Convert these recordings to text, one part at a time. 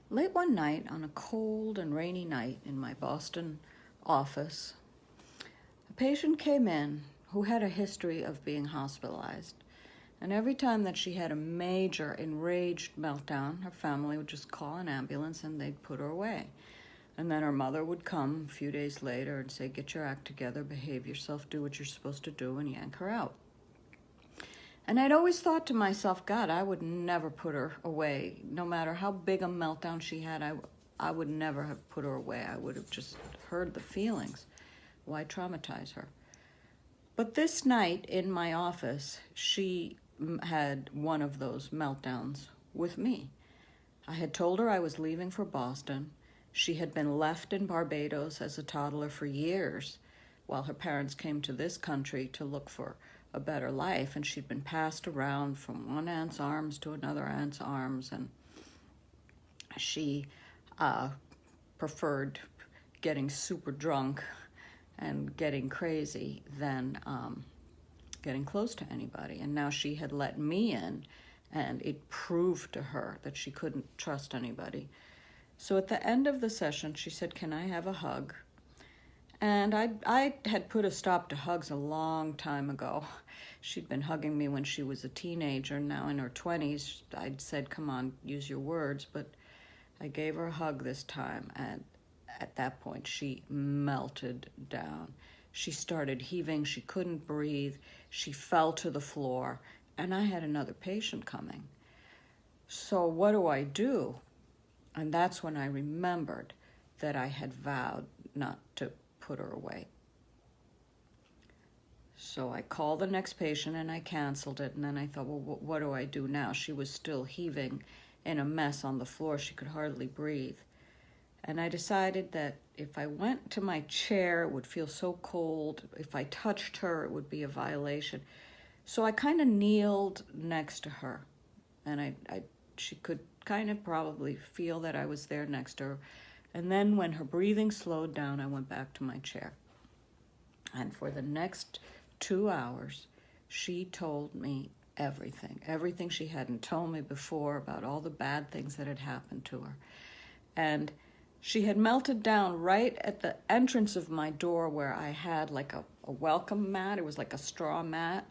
Late one night, on a cold and rainy night in my Boston office, a patient came in who had a history of being hospitalized. And every time that she had a major enraged meltdown, her family would just call an ambulance and they'd put her away. And then her mother would come a few days later and say, "Get your act together, behave yourself, do what you're supposed to do," and yank her out. And I'd always thought to myself, God, I would never put her away. No matter how big a meltdown she had, I would never have put her away. I would have just heard the feelings. Why traumatize her? But this night in my office, she had one of those meltdowns with me. I had told her I was leaving for Boston. She had been left in Barbados as a toddler for years while her parents came to this country to look for a better life, and she'd been passed around from one aunt's arms to another aunt's arms, and she preferred getting super drunk and getting crazy than getting close to anybody. And now she had let me in, and it proved to her that she couldn't trust anybody. So at the end of the session, she said, "Can I have a hug?" And I had put a stop to hugs a long time ago. She'd been hugging me when she was a teenager. Now in her 20s, I'd said, "Come on, use your words." But I gave her a hug this time, and at that point, she melted down. She started heaving. She couldn't breathe. She fell to the floor, and I had another patient coming. So what do? And that's when I remembered that I had vowed not to put her away. So I called the next patient and I canceled it, and then I thought, well, what do I do now? She was still heaving in a mess on the floor. She could hardly breathe. And I decided that if I went to my chair, it would feel so cold. If I touched her, it would be a violation. So I kind of kneeled next to her, and she could kind of probably feel that I was there next to her. And then when her breathing slowed down, I went back to my chair. And for the next 2 hours, she told me everything she hadn't told me before about all the bad things that had happened to her. And she had melted down right at the entrance of my door, where I had like a welcome mat. It was like a straw mat.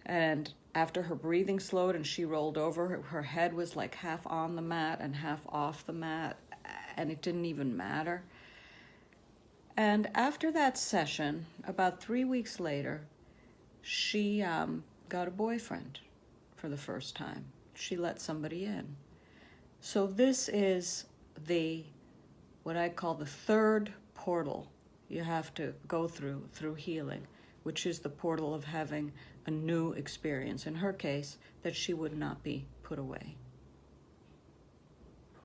And after her breathing slowed and she rolled over, her head was like half on the mat and half off the mat, and it didn't even matter. And after that session, about 3 weeks later, she got a boyfriend for the first time. She let somebody in. So this is what I call the third portal you have to go through healing, which is the portal of having a new experience. In her case, that she would not be put away.